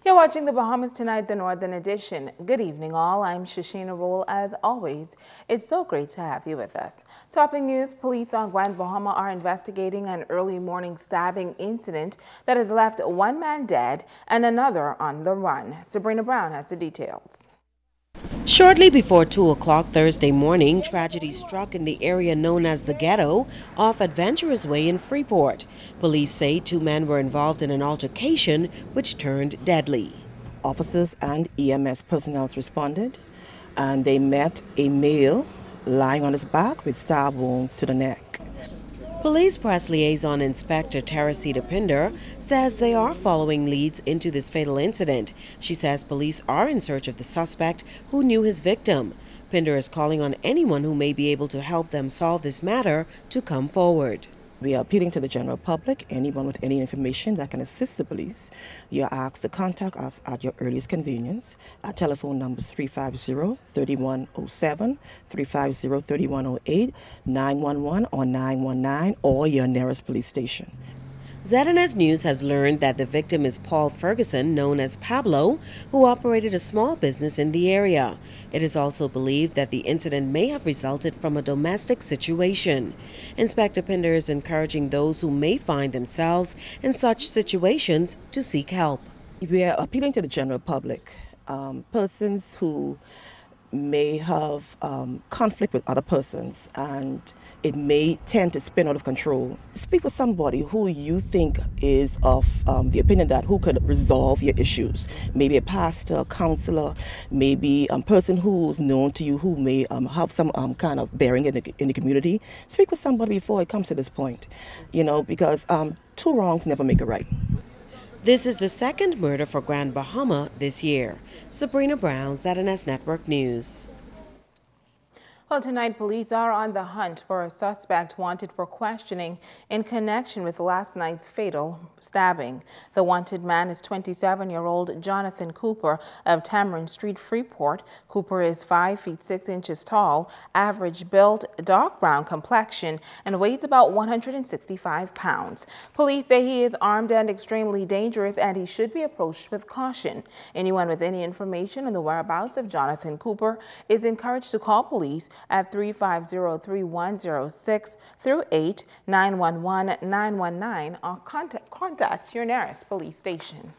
You're watching the Bahamas Tonight, the Northern Edition. Good evening, all. I'm Shashina Roll. As always, it's so great to have you with us. Topping news, police on Grand Bahama are investigating an early morning stabbing incident that has left one man dead and another on the run. Sabrina Brown has the details. Shortly before 2 o'clock Thursday morning, tragedy struck in the area known as the Ghetto off Adventurous Way in Freeport. Police say two men were involved in an altercation which turned deadly. Officers and EMS personnel responded, and they met a male lying on his back with stab wounds to the neck. Police Press Liaison Inspector Teresita Pinder says they are following leads into this fatal incident. She says police are in search of the suspect who knew his victim. Pinder is calling on anyone who may be able to help them solve this matter to come forward. We are appealing to the general public, anyone with any information that can assist the police. You are asked to contact us at your earliest convenience. Our telephone numbers 350-3107, 350-3108, 911 or 919, or your nearest police station. ZNS News has learned that the victim is Paul Ferguson, known as Pablo, who operated a small business in the area. It is also believed that the incident may have resulted from a domestic situation. Inspector Pinder is encouraging those who may find themselves in such situations to seek help. We are appealing to the general public, persons who may have conflict with other persons and it may tend to spin out of control. Speak with somebody who you think is of the opinion that who could resolve your issues. Maybe a pastor, a counselor, maybe a person who's known to you who may have some kind of bearing in the community. Speak with somebody before it comes to this point, because two wrongs never make a right. This is the second murder for Grand Bahama this year. Sabrina Brown, ZNS Network News. Well, tonight, police are on the hunt for a suspect wanted for questioning in connection with last night's fatal stabbing. The wanted man is 27-year-old Jonathan Cooper of Tamarind Street, Freeport. Cooper is 5 feet 6 inches tall, average build, dark brown complexion, and weighs about 165 pounds. Police say he is armed and extremely dangerous, and he should be approached with caution. Anyone with any information on the whereabouts of Jonathan Cooper is encouraged to call police at 350-3106 through 8, 911-919, or contact your nearest police station.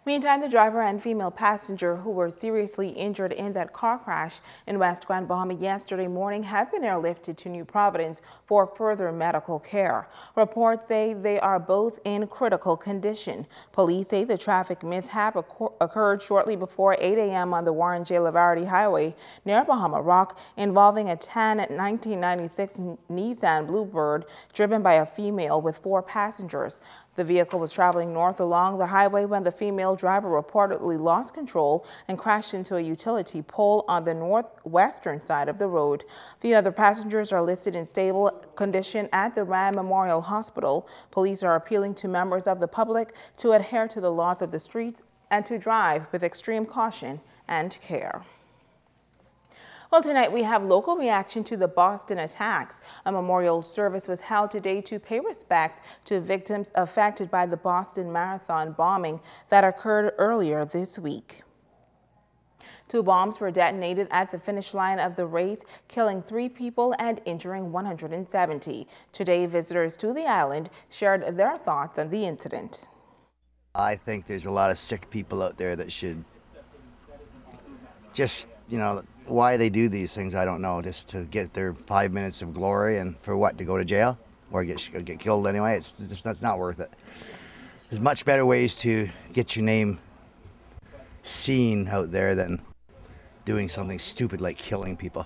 Meantime, the driver and female passenger who were seriously injured in that car crash in West Grand Bahama yesterday morning have been airlifted to New Providence for further medical care. Reports say they are both in critical condition. Police say the traffic mishap occurred shortly before 8 a.m. on the Warren J. Lavarity Highway near Bahama Rock, involving a tan 1996 Nissan Bluebird driven by a female with 4 passengers. The vehicle was traveling north along the highway when the female driver reportedly lost control and crashed into a utility pole on the northwestern side of the road. The other passengers are listed in stable condition at the Ram Memorial Hospital. Police are appealing to members of the public to adhere to the laws of the streets and to drive with extreme caution and care. Well, tonight we have local reaction to the Boston attacks. A memorial service was held today to pay respects to victims affected by the Boston Marathon bombing that occurred earlier this week. 2 bombs were detonated at the finish line of the race, killing 3 people and injuring 170. Today, visitors to the island shared their thoughts on the incident. I think there's a lot of sick people out there that should just, why they do these things, I don't know, just to get their 5 minutes of glory, and for what, to go to jail or get killed anyway. It's not worth it. There's much better ways to get your name seen out there than doing something stupid like killing people.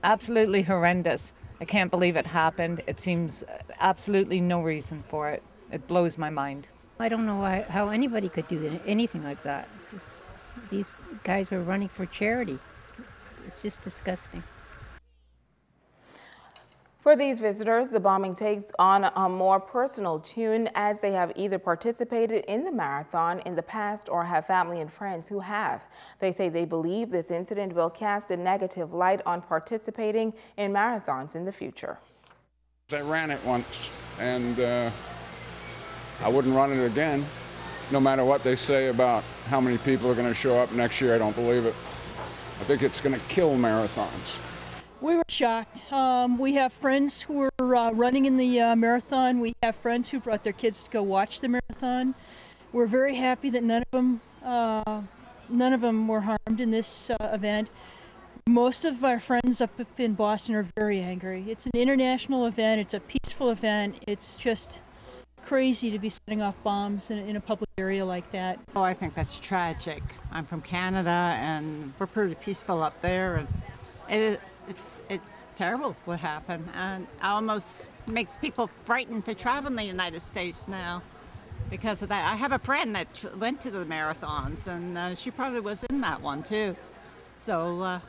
Absolutely horrendous. I can't believe it happened. It seems absolutely no reason for it. It blows my mind. I don't know how anybody could do anything like that. These guys were running for charity. It's just disgusting. For these visitors, the bombing takes on a more personal tune, as they have either participated in the marathon in the past or have family and friends who have. They say they believe this incident will cast a negative light on participating in marathons in the future. I ran it once, and I wouldn't run it again. No matter what they say about how many people are going to show up next year, I don't believe it. I think it's going to kill marathons. We were shocked. We have friends who were running in the marathon. We have friends who brought their kids to go watch the marathon. We're very happy that none of them were harmed in this event. Most of our friends up in Boston are very angry. It's an international event. It's a peaceful event. It's just crazy to be setting off bombs in a public area like that. Oh, I think that's tragic. I'm from Canada, and we're pretty peaceful up there, and it's terrible what happened, and almost makes people frightened to travel in the United States now because of that. I have a friend that went to the marathons, and she probably was in that one too. So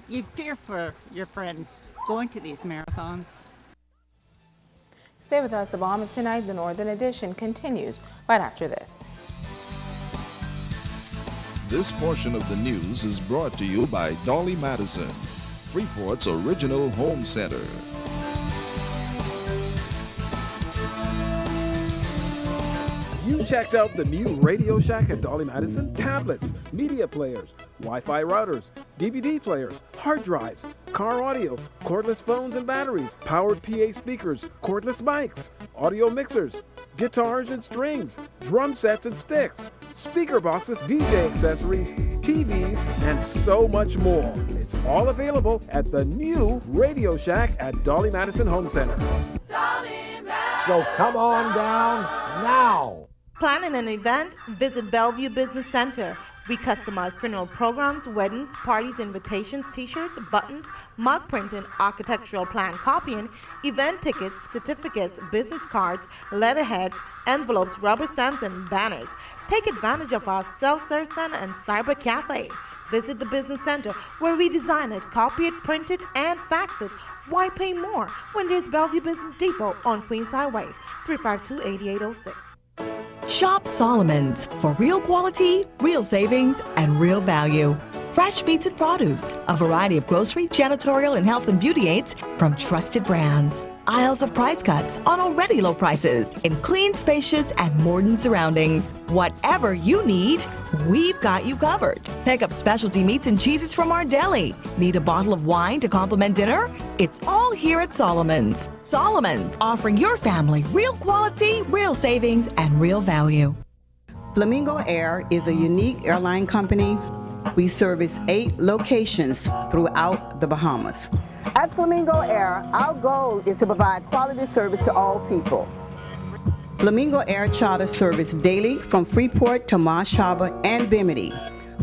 you fear for your friends going to these marathons. Stay with us. The Bahamas Tonight, the Northern Edition, continues right after this. This portion of the news is brought to you by Dolly Madison, Freeport's original home center. You checked out the new Radio Shack at Dolly Madison? Tablets, media players, Wi-Fi routers, DVD players, hard drives, car audio, cordless phones and batteries, powered PA speakers, cordless mics, audio mixers, guitars and strings, drum sets and sticks, speaker boxes, DJ accessories, TVs, and so much more. It's all available at the new Radio Shack at Dolly Madison Home Center. So come on down now. Planning an event? Visit Bellevue Business Center. We customize funeral programs, weddings, parties, invitations, t-shirts, buttons, mug printing, architectural plan copying, event tickets, certificates, business cards, letterheads, envelopes, rubber stamps, and banners. Take advantage of our self-serve center and cyber cafe. Visit the Business Center where we design it, copy it, print it, and fax it. Why pay more when there's Bellevue Business Depot on Queens Highway, 352-8806. Shop Solomon's for real quality, real savings, and real value. Fresh meats and produce, a variety of grocery, janitorial, and health and beauty aids from trusted brands. Aisles of price cuts on already low prices in clean, spacious, and modern surroundings. Whatever you need, we've got you covered. Pick up specialty meats and cheeses from our deli. Need a bottle of wine to complement dinner? It's all here at Solomon's. Solomon's, offering your family real quality, real savings, and real value. Flamingo Air is a unique airline company. We service 8 locations throughout the Bahamas. At Flamingo Air, our goal is to provide quality service to all people. Flamingo Air charters service daily from Freeport to Marsh Harbor and Bimini.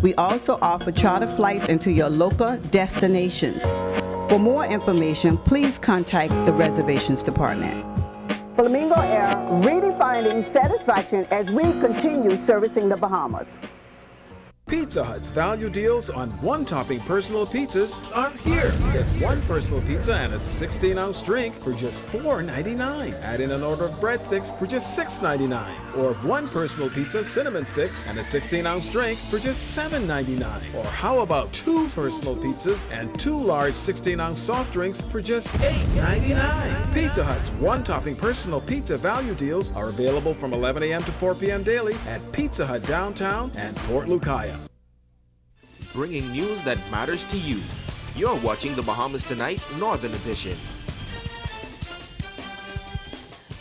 We also offer charter flights into your local destinations. For more information, please contact the reservations department. Flamingo Air, redefining satisfaction as we continue servicing the Bahamas. Pizza Hut's value deals on one-topping personal pizzas are here. Get one personal pizza and a 16-ounce drink for just $4.99. Add in an order of breadsticks for just $6.99. Or one personal pizza, cinnamon sticks, and a 16-ounce drink for just $7.99. Or how about 2 personal pizzas and 2 large 16-ounce soft drinks for just $8.99. Pizza Hut's one-topping personal pizza value deals are available from 11 a.m. to 4 p.m. daily at Pizza Hut downtown and Port Lucaya. Bringing news that matters to you. You're watching the Bahamas Tonight Northern Edition.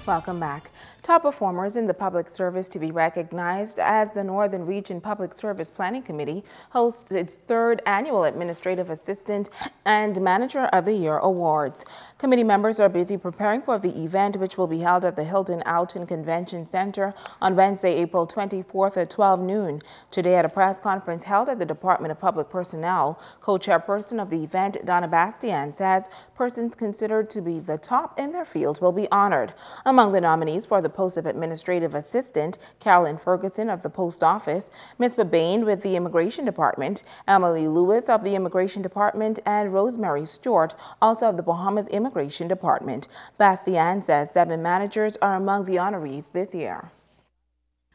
Welcome back. Top performers in the public service to be recognized as the Northern Region Public Service Planning Committee hosts its 3rd annual Administrative Assistant and Manager of the Year Awards. Committee members are busy preparing for the event, which will be held at the Hilton Alton Convention Center on Wednesday, April 24th at 12 noon. Today at a press conference held at the Department of Public Personnel, co-chairperson of the event, Donna Bastian, says persons considered to be the top in their field will be honored. Among the nominees for the post of Administrative Assistant, Carolyn Ferguson of the Post Office, Ms. Bain with the Immigration Department, Emily Lewis of the Immigration Department, and Rosemary Stewart, also of the Bahamas Immigration Department. Bastian says 7 managers are among the honorees this year.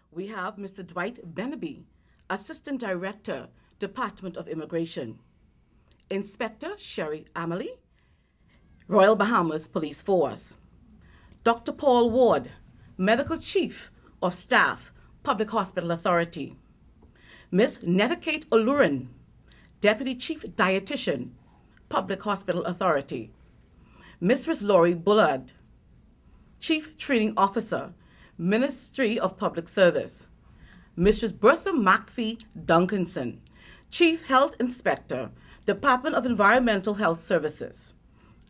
We have Mr. Dwight Benaby, Assistant Director, Department of Immigration. Inspector Sherry Amelie, Royal Bahamas Police Force. Dr. Paul Ward, Medical Chief of Staff, Public Hospital Authority. Ms. Nettakate Olurin, Deputy Chief Dietitian, Public Hospital Authority. Mrs. Lori Bullard, Chief Training Officer, Ministry of Public Service. Mrs. Bertha McPhee Duncanson, Chief Health Inspector, Department of Environmental Health Services.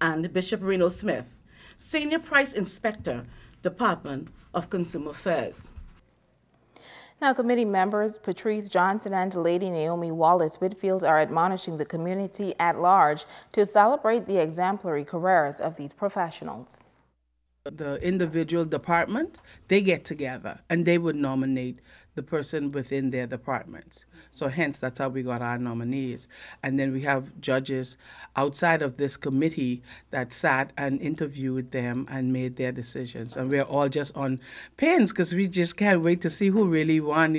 And Bishop Reno Smith, Senior Price Inspector, Department of Consumer Affairs. Now, committee members Patrice Johnson and Lady Naomi Wallace Whitfield are admonishing the community at large to celebrate the exemplary careers of these professionals. The individual departments, they get together and they would nominate the person within their departments. So hence, that's how we got our nominees. And then we have judges outside of this committee that sat and interviewed them and made their decisions. And we're all just on pins because we just can't wait to see who really won.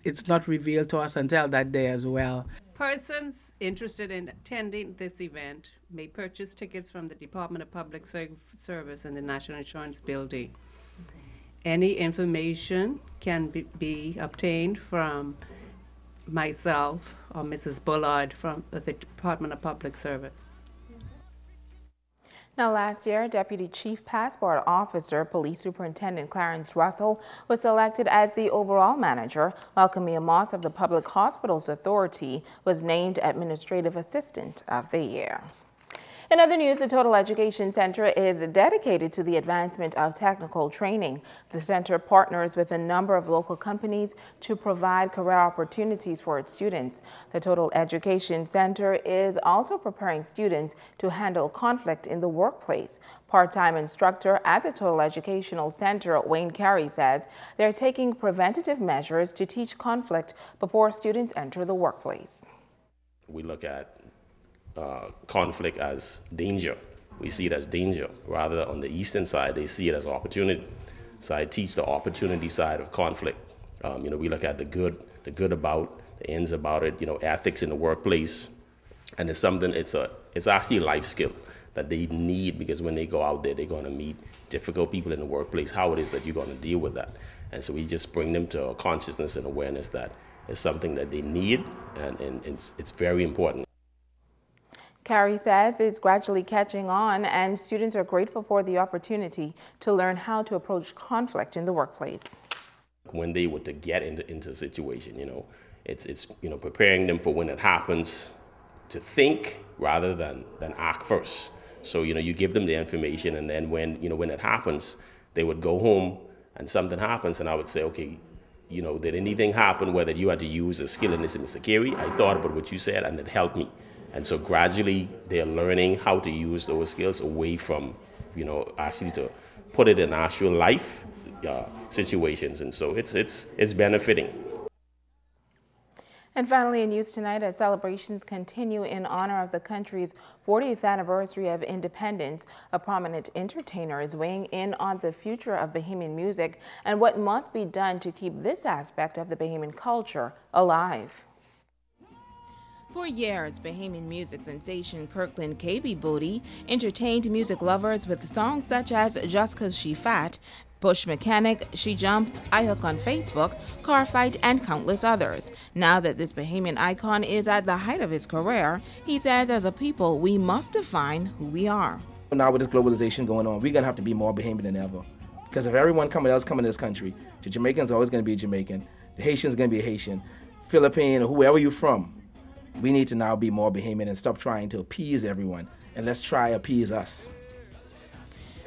It's not revealed to us until that day as well. Persons interested in attending this event may purchase tickets from the Department of Public Service in the National Insurance Building. Any information can be obtained from myself or Mrs. Bullard from the Department of Public Service. Now, last year, Deputy Chief Passport Officer Police Superintendent Clarence Russell was selected as the overall manager, while Camille Moss of the Public Hospitals Authority was named Administrative Assistant of the Year. In other news, the Total Education Center is dedicated to the advancement of technical training. The center partners with a number of local companies to provide career opportunities for its students. The Total Education Center is also preparing students to handle conflict in the workplace. Part-time instructor at the Total Educational Center, Wayne Carey, says they're taking preventative measures to teach conflict before students enter the workplace. We look at conflict as danger. We see it as danger. Rather, on the eastern side, they see it as opportunity. So I teach the opportunity side of conflict. We look at the good about, the ends about it, ethics in the workplace. And it's something, it's actually a life skill that they need, because when they go out there, they're going to meet difficult people in the workplace, how it is that you're going to deal with that. And so we just bring them to a consciousness and awareness that it's something that they need, and it's very important. Carey says it's gradually catching on, and students are grateful for the opportunity to learn how to approach conflict in the workplace. When they were to get into a situation, it's preparing them for when it happens, to think rather than act first. So you give them the information, and then when it happens, they would go home and something happens, and I would say, okay, did anything happen whether you had to use a skill in this, Mr. Carey? I thought about what you said, and it helped me. And so gradually they're learning how to use those skills away from, actually to put it in actual life situations. And so it's benefiting. And finally, in news tonight, as celebrations continue in honor of the country's 40th anniversary of independence, a prominent entertainer is weighing in on the future of Bahamian music and what must be done to keep this aspect of the Bahamian culture alive. For years, Bahamian music sensation Kirkland KB Booty entertained music lovers with songs such as Just 'Cause She Fat, Push Mechanic, She Jump, I Hook on Facebook, Car Fight, and countless others. Now that this Bahamian icon is at the height of his career, he says as a people, we must define who we are. Now with this globalization going on, we're going to have to be more Bahamian than ever. Because if everyone else coming to this country, the Jamaicans are always going to be Jamaican, the Haitians are going to be a Haitian, Philippine, or whoever you're from. We need to now be more Bahamian and stop trying to appease everyone, and let's try appease us.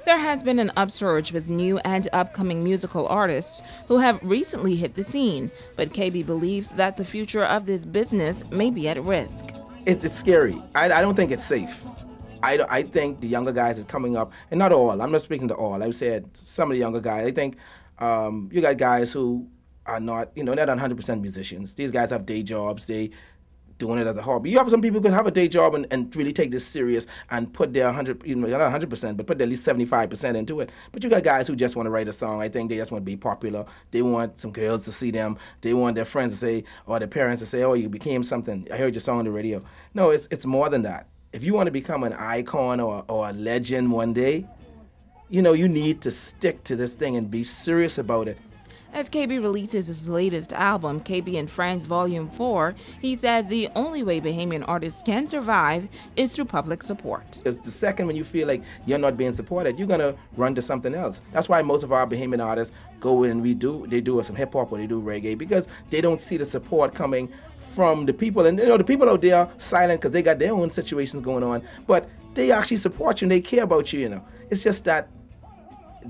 There has been an upsurge with new and upcoming musical artists who have recently hit the scene, but KB believes that the future of this business may be at risk. It's scary. I don't think it's safe. I think the younger guys are coming up, and not all, I'm not speaking to all, I said some of the younger guys. I think you got guys who are not, they're not 100% musicians. These guys have day jobs, they doing it as a hobby. You have some people who can have a day job and really take this serious and put their 100, not 100%, but put at least 75% into it. But you got guys who just want to write a song. I think they just want to be popular. They want some girls to see them. They want their friends to say, or their parents to say, oh, you became something. I heard your song on the radio. No, it's more than that. If you want to become an icon or a legend one day, you need to stick to this thing and be serious about it. As KB releases his latest album, KB and Friends Volume 4, he says the only way Bahamian artists can survive is through public support. It's the second when you feel like you're not being supported, you're going to run to something else. That's why most of our Bahamian artists go and they do some hip-hop or they do reggae, because they don't see the support coming from the people. And the people out there are silent because they got their own situations going on, but they actually support you and they care about you, It's just that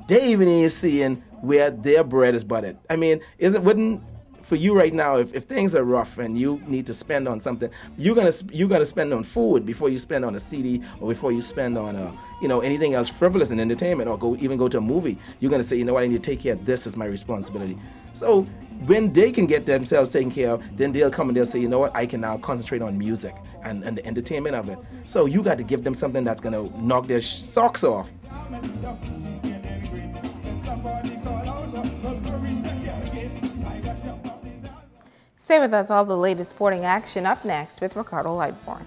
they even ain't seeing where their bread is buttered. I mean, wouldn't for you right now, if things are rough and you need to spend on something, you're gonna spend on food before you spend on a CD or before you spend on anything else frivolous in entertainment, or even go to a movie. You're gonna say, you know what, I need to take care of this as my responsibility. So when they can get themselves taken care of, then they'll come and they'll say, you know what, I can now concentrate on music and the entertainment of it. So you got to give them something that's gonna knock their socks off. Stay with us, all the latest sporting action up next with Ricardo Lightborn.